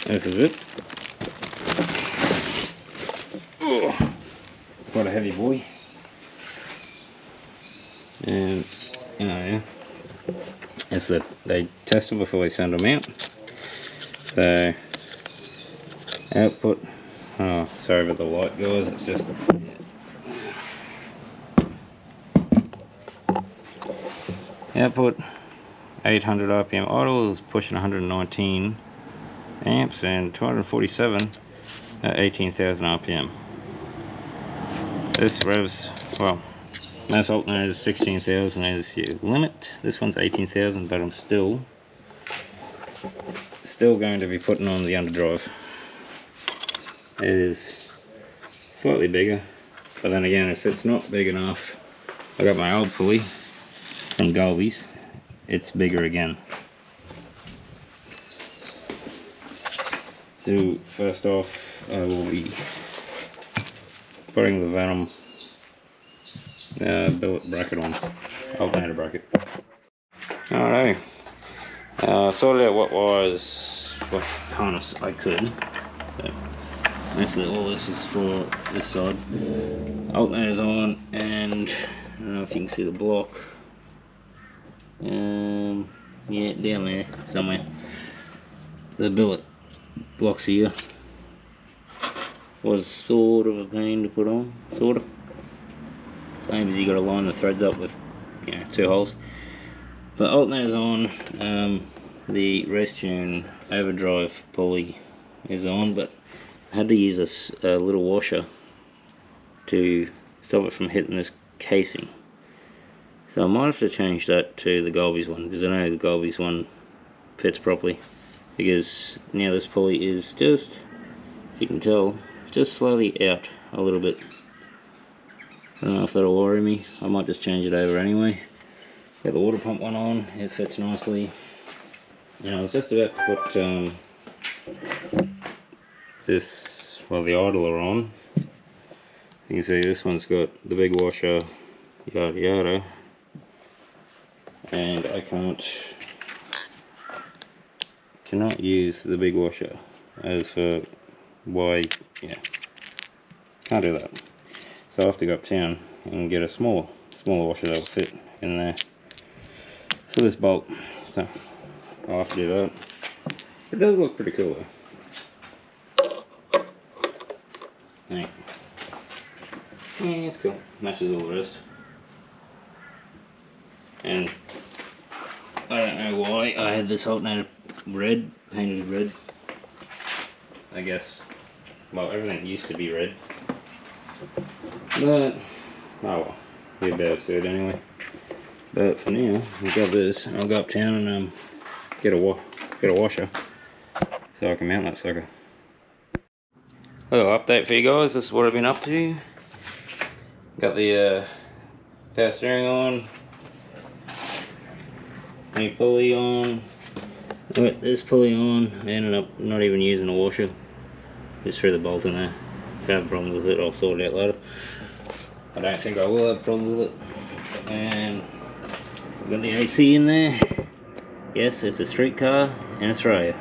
this is it. Oh, quite a heavy boy. And oh yeah, it's that they test them before they send them out. So output, oh sorry about the light guys, it's just output 800 RPM idle is pushing 119 amps and 247 at 18,000 RPM. This revs, well, most alternators 16,000 is your limit. This one's 18,000, but I'm still going to be putting on the underdrive. It is slightly bigger, but then again, if it's not big enough, I got my old pulley from Golby's. It's bigger again. So first off, I will be putting the Venom billet bracket on, alternator bracket. Alright, sorted out what harness I could. So basically all this is for this side. Alternator's on, and I don't know if you can see the block. Yeah, down there somewhere. The billet blocks here was sort of a pain to put on, sort of. Same as you got to line the threads up with, you know, 2 holes. But alternator's on. The Restune overdrive pulley is on, but I had to use a little washer to stop it from hitting this casing. So I might have to change that to the Golby's one, because I know the Golby's one fits properly. Because now this pulley is just, if you can tell, just slightly out a little bit. I don't know if that'll worry me. I might just change it over anyway. Got the water pump one on, it fits nicely. And I was just about to put this, well, the idler on. You can see this one's got the big washer, yada yada. And I cannot use the big washer as for why, yeah, can't do that. So I have to go uptown and get a smaller washer that will fit in there for this bolt. So I'll have to do that. It does look pretty cool though. Right. Yeah, it's cool. Matches all the rest. And I don't know why I had this alternator red, painted red. I guess, well, everything used to be red. But, oh well, be about to it anyway. But for now, we've got this. I'll go uptown and get a washer so I can mount that sucker. Little update for you guys. This is what I've been up to. Got the power steering on. New pulley on. I got this pulley on. I ended up not even using a washer. Just threw the bolt in there. If I have a problem with it, I'll sort it out later. I don't think I will have a problem with it. And I've got the AC in there. Yes, it's a street car in Australia.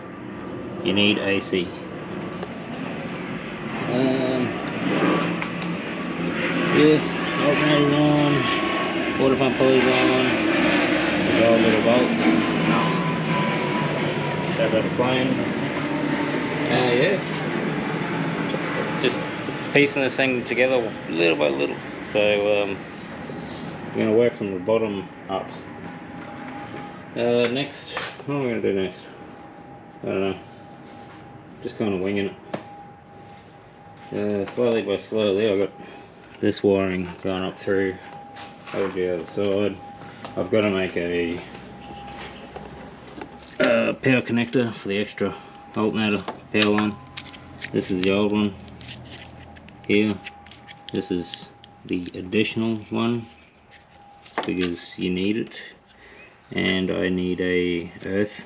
You need AC. Yeah, alternator's on. Water pump pulley's on. Gold little bolts, nuts. Sorry about the plane. Yeah, just piecing this thing together little by little. So I'm going to work from the bottom up. Next, what am I going to do next? I don't know. Just kind of winging it. Slowly by slowly, I've got this wiring going up through over the other side. I've got to make a power connector for the extra alternator power line. This is the old one here. This is the additional one because you need it. And I need a earth.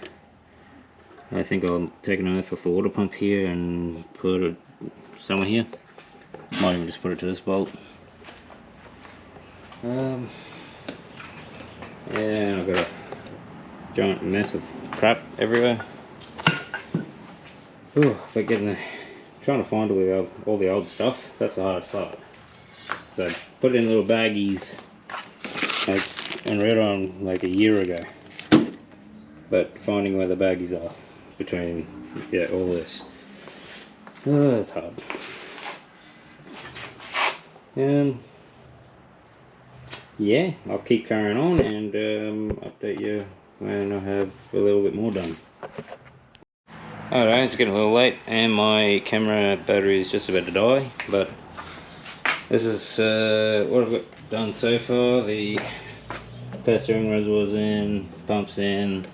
I think I'll take an earth off the water pump here and put it somewhere here. Might even just put it to this bolt. Yeah, I've got a giant mess of crap everywhere. But trying to find all the old stuff, that's the hardest part. So I put it in little baggies, and read on like a year ago. But finding where the baggies are between, yeah, all this. Oh, that's hard. Yeah, I'll keep carrying on and update you when I have a little bit more done. Alright, it's getting a little late and my camera battery is just about to die, but this is what I've got done so far. The pestering reservoir's in, pump's in,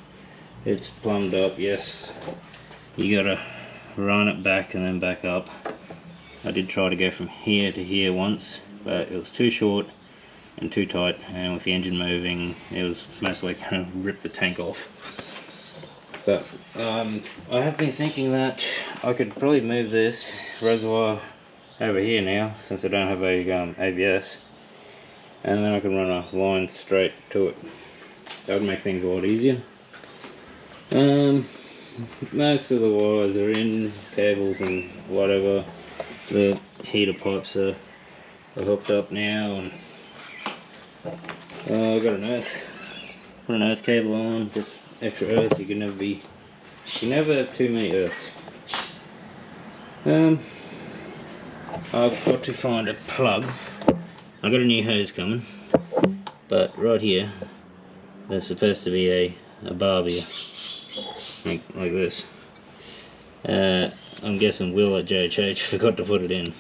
it's plumbed up. Yes, you gotta run it back and then back up. I did try to go from here to here once, but it was too short and too tight, and with the engine moving it was mostly going to rip the tank off. But I have been thinking that I could probably move this reservoir over here now, since I don't have a ABS, and then I can run a line straight to it. That would make things a lot easier. Most of the wires are in, cables and whatever. The heater pipes are hooked up now, and I've got an earth. Put an earth cable on, just extra earth. You can never have too many earths. I've got to find a plug. I've got a new hose coming, but right here there's supposed to be a barb here, like this. I'm guessing Will at JHH forgot to put it in.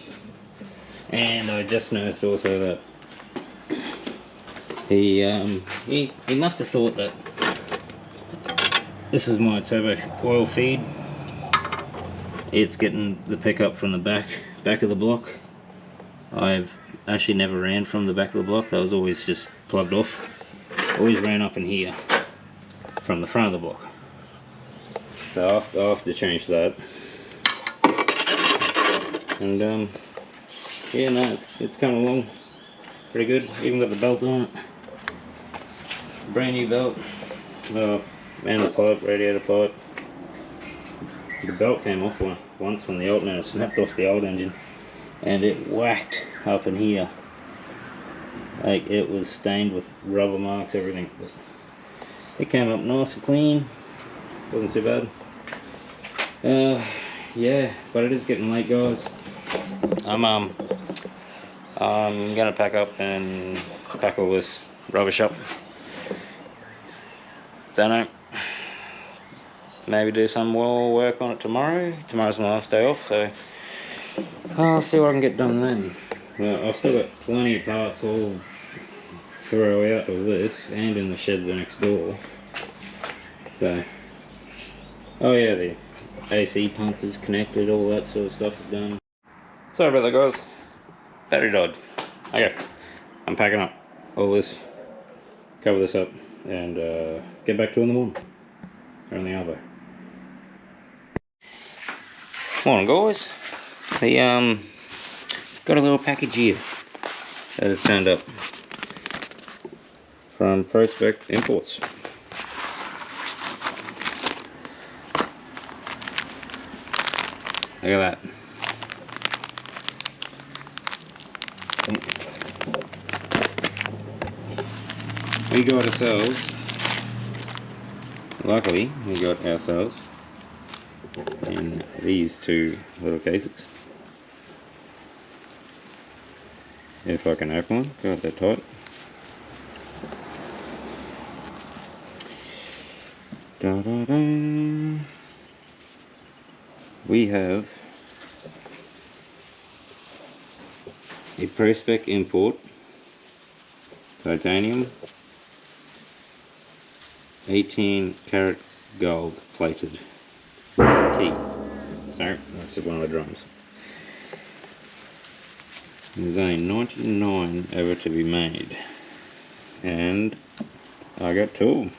And I just noticed also that he must have thought that this is my turbo oil feed. It's getting the pickup from the back of the block. I've actually never ran from the back of the block. That was always just plugged off. Always ran up in here from the front of the block. So I'll have to change that. And yeah, no, it's coming along pretty good. Even got the belt on it. Brand new belt. And the pipe, radiator pipe. The belt came off once when the alternator snapped off the old engine, and it whacked up in here. Like, it was stained with rubber marks, everything. But it came up nice and clean. Wasn't too bad. Yeah, but it is getting late, guys. I'm gonna pack up and pack all this rubbish up. Don't know. Maybe do some more work on it tomorrow. Tomorrow's my last day off, so I'll see what I can get done then. Well, I've still got plenty of parts all throw out of this and in the shed the next door. So, oh yeah, the AC pump is connected, all that sort of stuff is done. Sorry about that, guys. Battery died. Okay, I'm packing up all this, cover this up, and get back to it in the morning. Or in the other. Morning, guys. The got a little package here that has turned up from Prospec Imports. Look at that. We got ourselves, luckily, we got ourselves in these two little cases. If I can open one, God, they're tight. Da, da, da. We have a Prospec Import titanium 18 karat gold plated key. Sorry, that's just one of the drums. There's only 99 ever to be made, and I got two.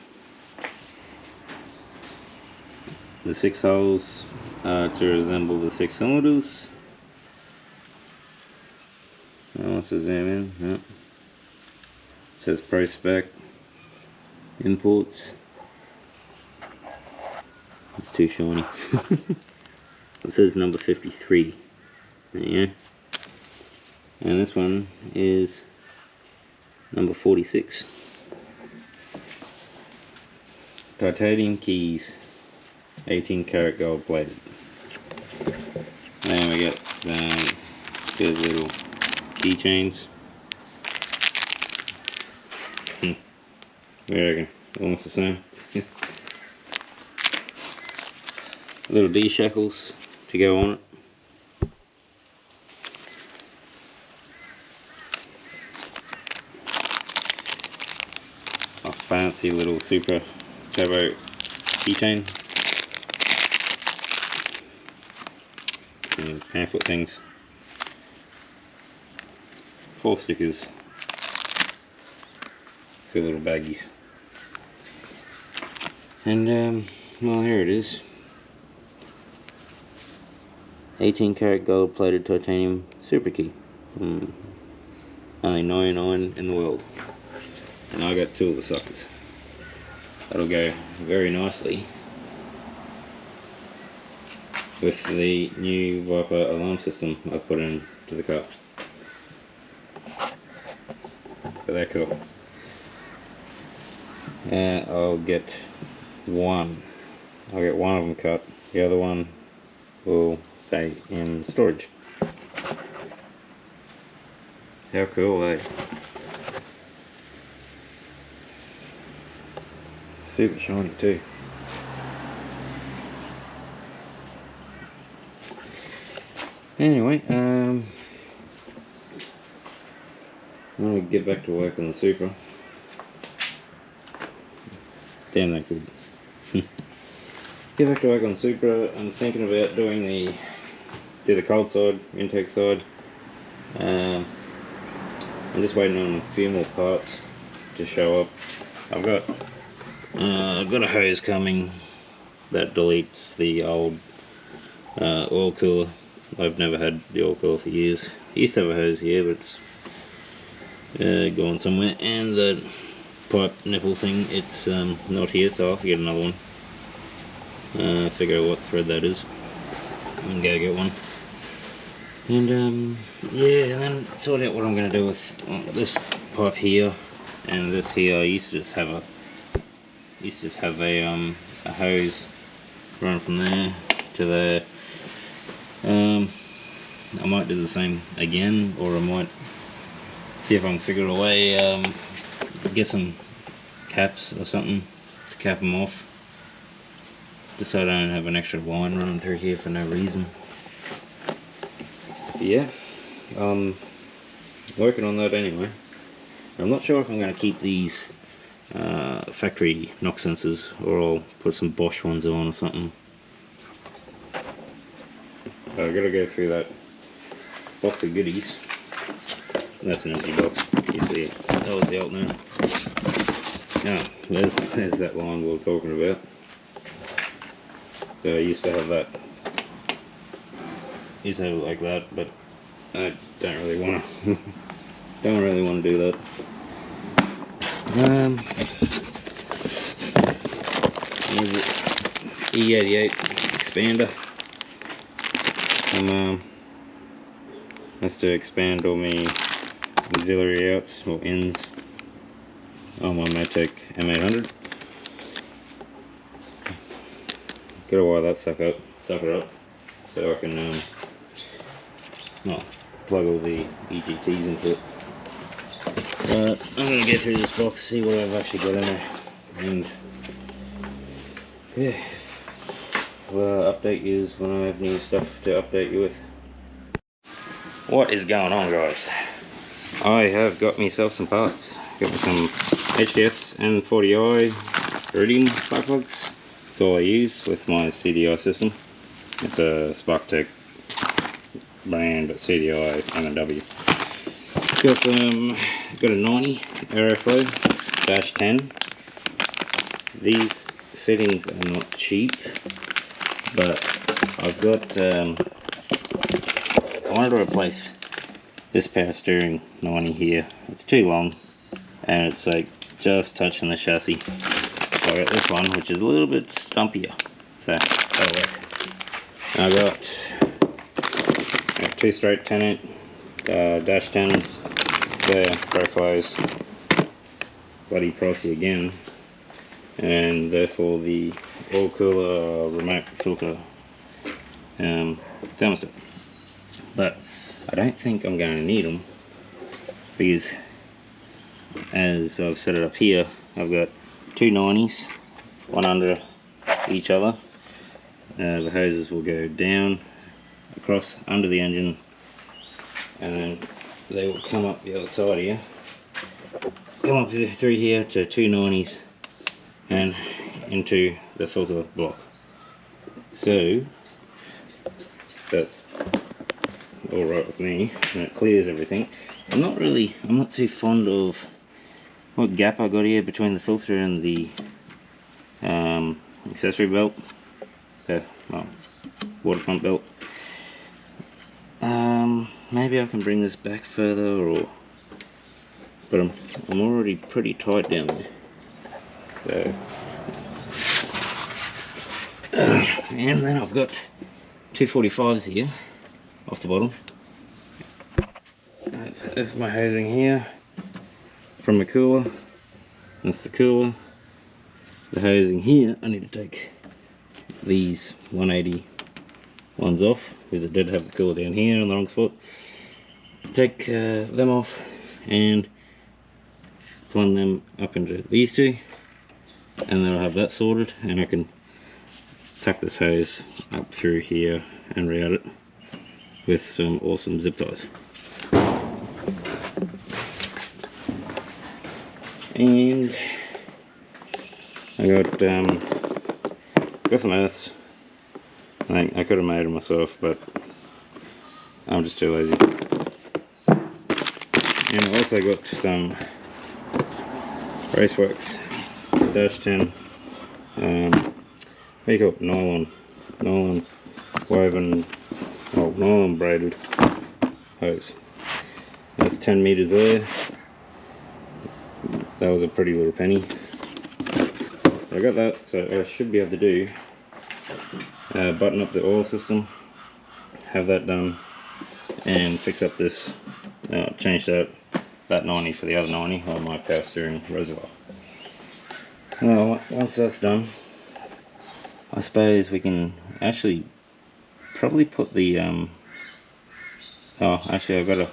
The 6 holes are to resemble the 6 cylinders. Now let's zoom in. Yep. It says Prospec Imports. It's too shiny. It says number 53. There you go. And this one is number 46. Titanium keys, 18 karat gold plated. Then we got these little keychains. What do you reckon? Almost the same. Little D shackles to go on it. A fancy little Supra turbo keychain. And pamphlet things. 4 stickers. 2 little baggies. And well, here it is. 18 karat gold plated titanium super key. Only 99 in the world. And I got 2 of the suckers. That'll go very nicely with the new Viper alarm system I put into the car. But they're cool. I'll get one. I'll get one of them cut. The other one will stay in storage. How cool, eh? Super shiny too. Anyway, I'm gonna get back to work on the Supra. Damn, that good. Get back to work on the Supra. I'm thinking about doing the cold side, intake side. I'm just waiting on a few more parts to show up. I've got a hose coming that deletes the old oil cooler. I've never had the oil cooler for years. I used to have a hose here, but it's gone somewhere. And the pipe nipple thing, it's not here, so I'll have to get another one. Figure out what thread that is and go get one. And yeah, and then sort out what I'm going to do with this pipe here and this here. I used to just have a hose run from there to there. I might do the same again, or I might see if I can figure a way, get some caps or something to cap them off, just so I don't have an extra line running through here for no reason. But yeah, working on that anyway. I'm not sure if I'm going to keep these factory knock sensors, or I'll put some Bosch ones on or something. I've got to go through that box of goodies. That's an empty box. You see it. That was the alternator. Ah, there's that line we were talking about. So I used to have that. Used to have it like that, but I don't really want to. Don't really want to do that. Here's the E88 expander. That's to expand all my auxiliary outs or ins on my Matec M800. Gotta wire that sucker up so I can plug all the EGTs into it. But I'm gonna go through this box, see what I've actually got in there, and yeah, well, update you when I have new stuff to update you with. What is going on, guys? I have got myself some parts. Got me some HDS N40i Iridium spark plugs. That's all I use with my CDI system. It's a SparkTech brand, but CDI M&W. Got a 90 Aeroflow -10. These fittings are not cheap, but I've got I wanted to replace this power steering 90 here. It's too long and it's like just touching the chassis. So I got this one, which is a little bit stumpier, so that'll work. I got 2 straight 10-inch dash 10s. There, Proflows, bloody pricey again, and therefore the oil cooler remote filter thermostat. But I don't think I'm going to need them, because as I've set it up here, I've got 2 90s, one under each other. The hoses will go down, across, under the engine, and then they will come up the other side here, come up through here to 2 90s and into the filter block. So that's alright with me, and it clears everything. I'm not too fond of what gap I got here between the filter and the accessory belt, water pump belt. Maybe I can bring this back further, but I'm already pretty tight down there. So, and then I've got 245s here off the bottom. That's my hosing here from the cooler. That's the cooler. The hosing here, I need to take these 180 ones off, because I did have the cooler down here in the wrong spot. Take them off and plumb them up into these two, and then I'll have that sorted, and I can tuck this hose up through here and route it with some awesome zip ties. And I got some earths. I could have made them myself, but I'm just too lazy. And I also got some Raceworks dash 10 what do you call it? Nylon woven, nylon braided hose. That's 10 meters there. That was a pretty little penny. I got that, so I should be able to do button up the oil system, have that done, and fix up this, change that 90 for the other 90 on my power steering reservoir. Now, once that's done, I suppose we can actually probably put the actually I've got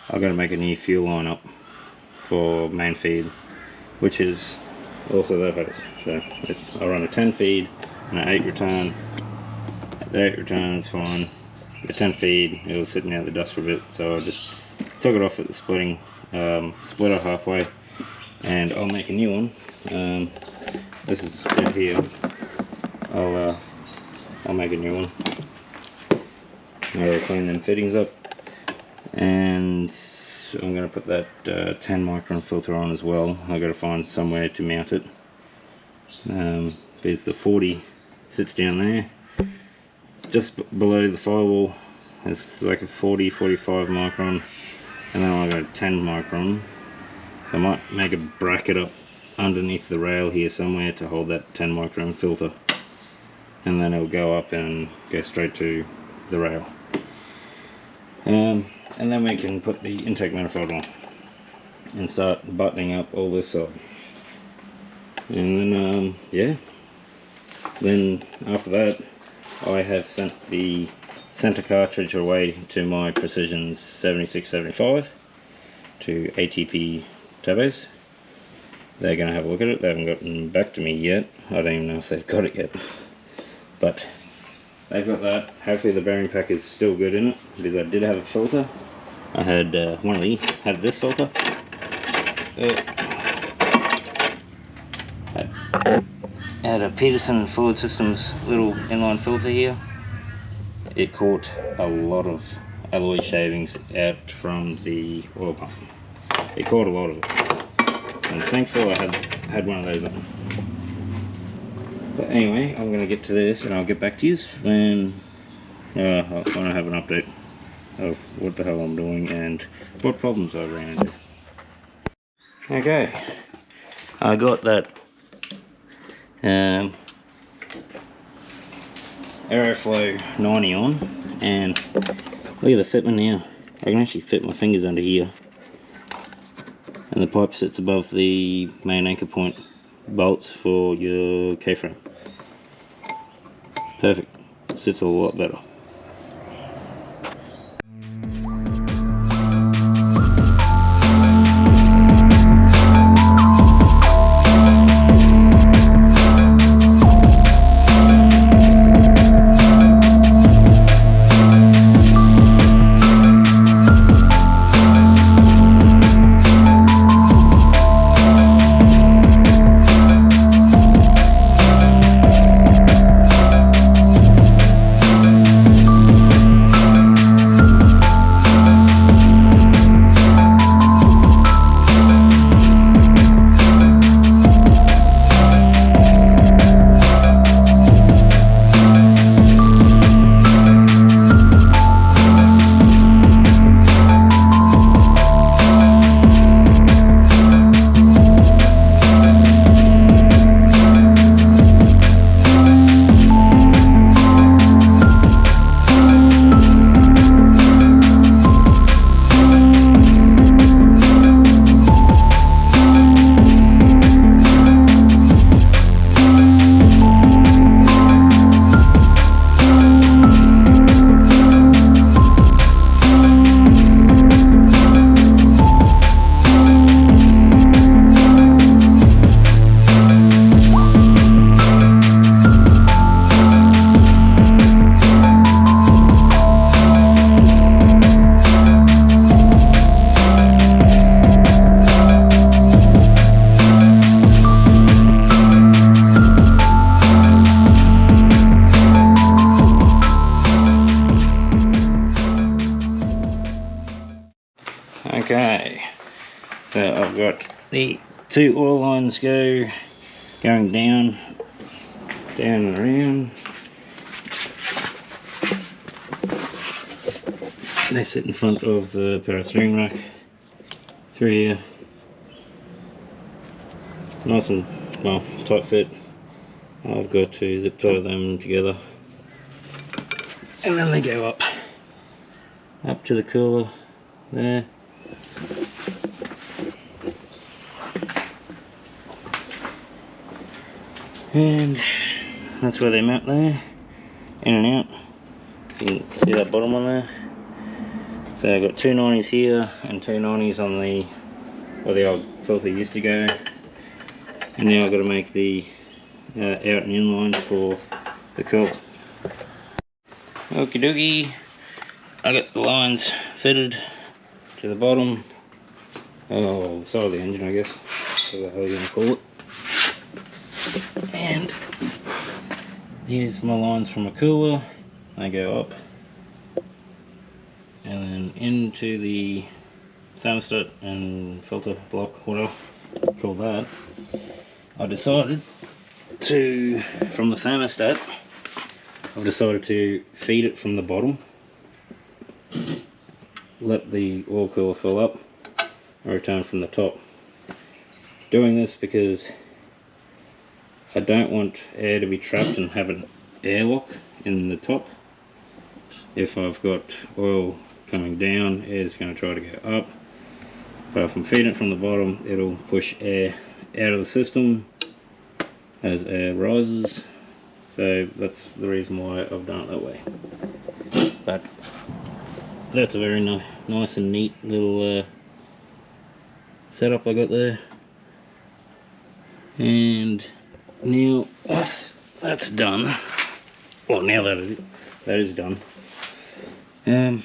to make a new fuel line up for main feed, which is also that hose. So I run a 10 feed and an 8 return. The 8 return is fine. The 10 feed, it was sitting out the dust for a bit, so I just took it off at the splitting, split it halfway, and I'll make a new one. This is it here. I'll make a new one. I'll clean them fittings up, and I'm going to put that 10 micron filter on as well. I've got to find somewhere to mount it. There's the 40 sits down there. Just below the firewall, it's like a 40-45 micron, and then I've got a 10 micron. So I might make a bracket up underneath the rail here somewhere to hold that 10 micron filter, and then it'll go up and go straight to the rail. And then we can put the intake manifold on and start buttoning up all this side. And then yeah, then after that I have sent the center cartridge away to my Precision 7675 to ATP turbos. They're going to have a look at it. They haven't gotten back to me yet. I don't even know if they've got it yet, but they've got that. Hopefully the bearing pack is still good in it, because I did have a filter. I had one of these, had this filter. Had a Peterson Fluid Systems little inline filter here. It caught a lot of alloy shavings out from the oil pump. It caught a lot of it, and thankfully I had one of those on. But anyway, I'm going to get to this, and I'll get back to you when I have an update of what the hell I'm doing and what problems I ran into. Okay, I got that aeroflow 90 on, and look at the fitment now. I can actually fit my fingers under here, and the pipe sits above the main anchor point bolts for your K-frame. Perfect. Sits a lot better. Okay, so I've got the two oil lines going down and around. They sit in front of the power steering rack through here. Nice and, well, tight fit. I've got to zip tie them together, and then they go up to the cooler there. And that's where they mount there, in and out. You can see that bottom one there. So I've got two 90s here and two 90s on the, where the old filter used to go. And now I've got to make the out and in lines for the cooler. Okie dokie, I got the lines fitted to the bottom, the side of the engine, I guess, whatever the hell you're going to call it. And here's my lines from a cooler. They go up and then into the thermostat and filter block, whatever you call that. I decided to, from the thermostat, I've decided to feed it from the bottom, let the oil cooler fill up, and return from the top. Doing this because I don't want air to be trapped and have an airlock in the top. If I've got oil coming down, air's going to try to go up. But if I'm feeding it from the bottom, it'll push air out of the system as air rises. So that's the reason why I've done it that way. But that's a very nice and neat little setup I got there. And now once that's done, well, now that is done, I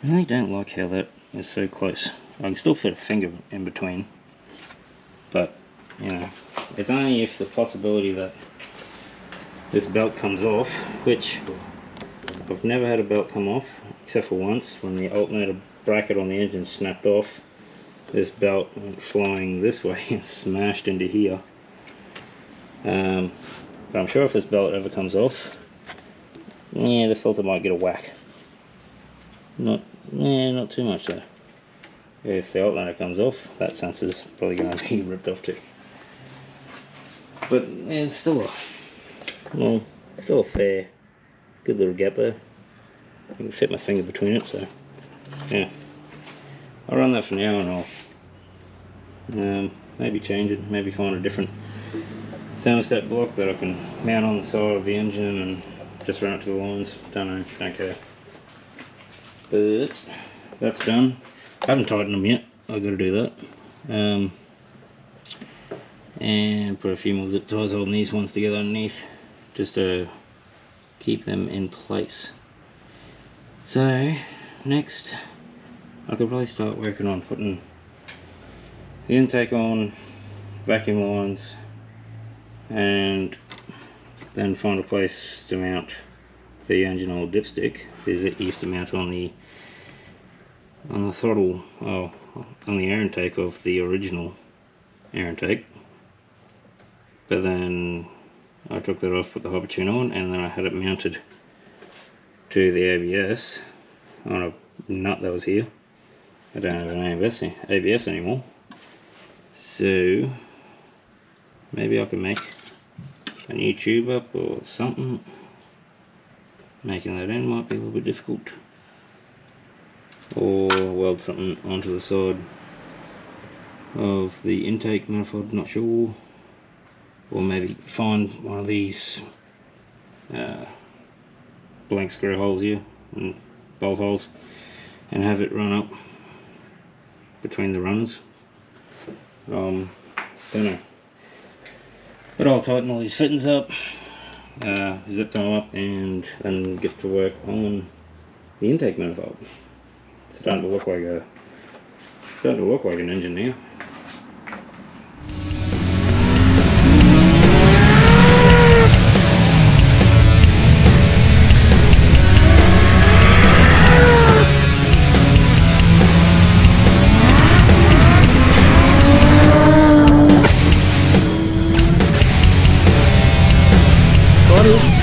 really don't like how that is so close. I can still fit a finger in between, but you know, it's only if the possibility that this belt comes off, which I've never had a belt come off except for once when the alternator bracket on the engine snapped off. This belt went flying this way and smashed into here. But I'm sure if this belt ever comes off, yeah, the filter might get a whack. Not too much though. If the alternator comes off, that sensor's probably going to be ripped off too. But it's still well, still a fair, good little gap there. I can fit my finger between it, so yeah. I'll run that for now, and I'll maybe change it, maybe find a different thermostat block that I can mount on the side of the engine and just run it to the lines. Don't know, don't care. But that's done. I haven't tightened them yet, I've got to do that. And put a few more zip ties holding these ones together underneath, just to keep them in place. So next I could probably start working on putting the intake on, vacuum lines, and then find a place to mount the engine oil dipstick, because it used to mount on the throttle, on the air intake of the original air intake. But then I took that off, put the hopper tune on, and then I had it mounted to the ABS on a nut that was here. I don't have an ABS anymore, so maybe I can make a new tube up or something. Making that end might be a little bit difficult, or weld something onto the side of the intake manifold, not sure. Or maybe find one of these blank screw holes here and bolt holes and have it run up between the runners. Don't know. But I'll tighten all these fittings up, zip them up, and then get to work on the intake manifold. It's starting to look like an engine now. Sorry.